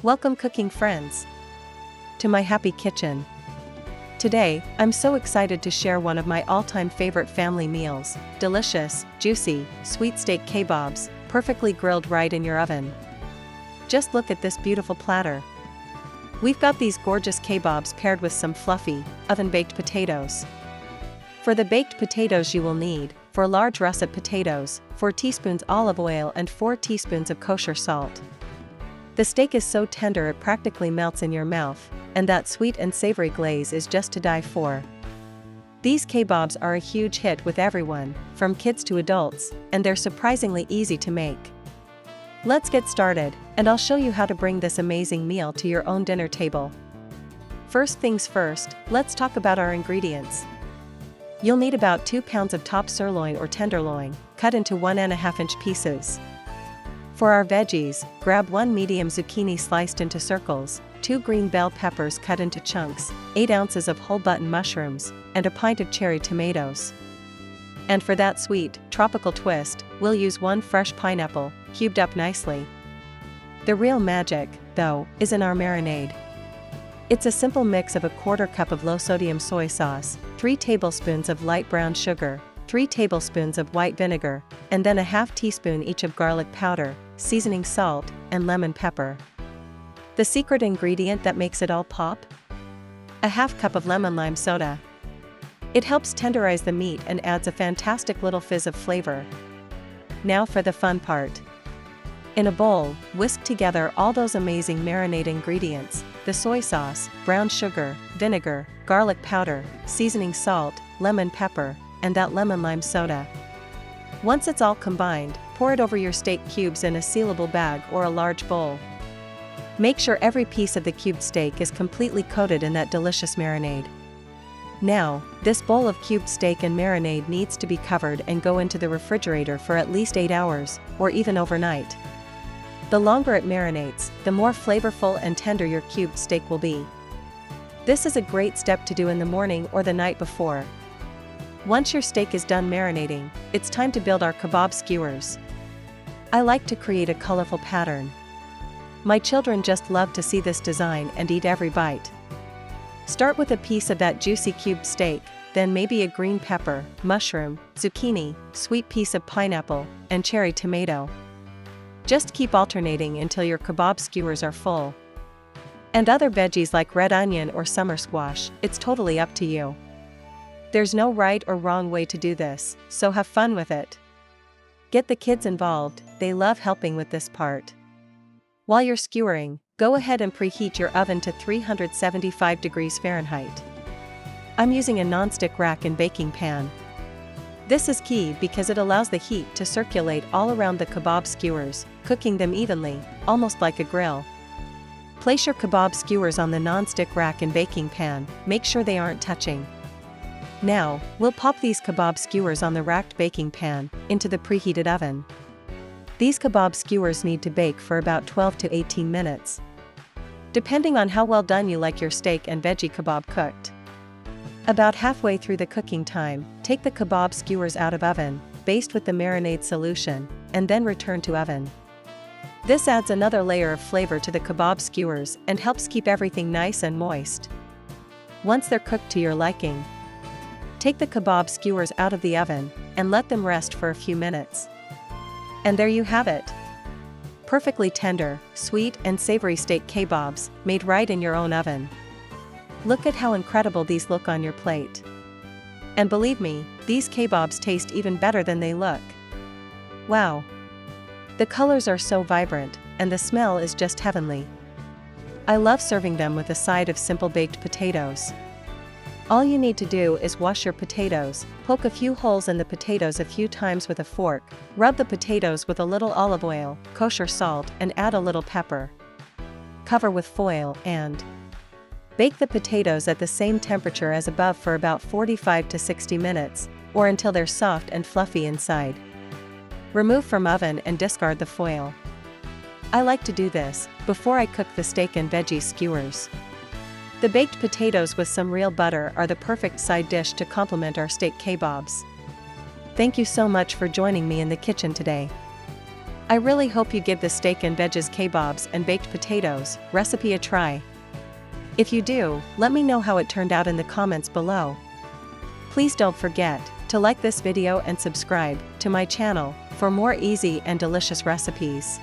Welcome cooking friends to my happy kitchen. Today, I'm so excited to share one of my all-time favorite family meals, delicious, juicy, sweet steak kebabs, perfectly grilled right in your oven. Just look at this beautiful platter. We've got these gorgeous kebabs paired with some fluffy, oven-baked potatoes. For the baked potatoes you will need, 4 large russet potatoes, 4 teaspoons olive oil and 4 teaspoons of kosher salt. The steak is so tender it practically melts in your mouth, and that sweet and savory glaze is just to die for. These kebabs are a huge hit with everyone, from kids to adults, and they're surprisingly easy to make. Let's get started, and I'll show you how to bring this amazing meal to your own dinner table. First things first, let's talk about our ingredients. You'll need about 2 pounds of top sirloin or tenderloin, cut into 1.5-inch pieces. For our veggies, grab 1 medium zucchini sliced into circles, 2 green bell peppers cut into chunks, 8 ounces of whole button mushrooms, and a pint of cherry tomatoes. And for that sweet, tropical twist, we'll use 1 fresh pineapple, cubed up nicely. The real magic, though, is in our marinade. It's a simple mix of a 1/4 cup of low-sodium soy sauce, 3 tablespoons of light brown sugar, 3 tablespoons of white vinegar, and then a 1/2 teaspoon each of garlic powder, seasoning salt, and lemon pepper. The secret ingredient that makes it all pop? A 1/2 cup of lemon lime soda. It helps tenderize the meat and adds a fantastic little fizz of flavor. Now for the fun part. In a bowl, whisk together all those amazing marinade ingredients, the soy sauce, brown sugar, vinegar, garlic powder, seasoning salt, lemon pepper, and that lemon lime soda. Once it's all combined, pour it over your steak cubes in a sealable bag or a large bowl. Make sure every piece of the cubed steak is completely coated in that delicious marinade. Now, this bowl of cubed steak and marinade needs to be covered and go into the refrigerator for at least 8 hours, or even overnight. The longer it marinates, the more flavorful and tender your cubed steak will be. This is a great step to do in the morning or the night before. Once your steak is done marinating, it's time to build our kebab skewers. I like to create a colorful pattern. My children just love to see this design and eat every bite. Start with a piece of that juicy cubed steak, then maybe a green pepper, mushroom, zucchini, sweet piece of pineapple, and cherry tomato. Just keep alternating until your kebab skewers are full. And other veggies like red onion or summer squash, it's totally up to you. There's no right or wrong way to do this, so have fun with it. Get the kids involved, they love helping with this part. While you're skewering, go ahead and preheat your oven to 375 degrees Fahrenheit. I'm using a non-stick rack and baking pan. This is key because it allows the heat to circulate all around the kebab skewers, cooking them evenly, almost like a grill. Place your kebab skewers on the non-stick rack and baking pan, make sure they aren't touching. Now, we'll pop these kebab skewers on the racked baking pan, into the preheated oven. These kebab skewers need to bake for about 12 to 18 minutes. Depending on how well done you like your steak and veggie kebab cooked. About halfway through the cooking time, take the kebab skewers out of oven, baste with the marinade solution, and then return to oven. This adds another layer of flavor to the kebab skewers and helps keep everything nice and moist. Once they're cooked to your liking, take the kebab skewers out of the oven, and let them rest for a few minutes. And there you have it. Perfectly tender, sweet and savory steak kebabs, made right in your own oven. Look at how incredible these look on your plate. And believe me, these kebabs taste even better than they look. Wow! The colors are so vibrant, and the smell is just heavenly. I love serving them with a side of simple baked potatoes. All you need to do is wash your potatoes, poke a few holes in the potatoes a few times with a fork, rub the potatoes with a little olive oil, kosher salt, and add a little pepper. Cover with foil and bake the potatoes at the same temperature as above for about 45 to 60 minutes, or until they're soft and fluffy inside. Remove from oven and discard the foil. I like to do this before I cook the steak and veggie skewers. The baked potatoes with some real butter are the perfect side dish to complement our steak kebabs. Thank you so much for joining me in the kitchen today. I really hope you give the steak and veggies kebabs and baked potatoes recipe a try. If you do, let me know how it turned out in the comments below. Please don't forget to like this video and subscribe to my channel for more easy and delicious recipes.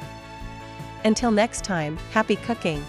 Until next time, happy cooking!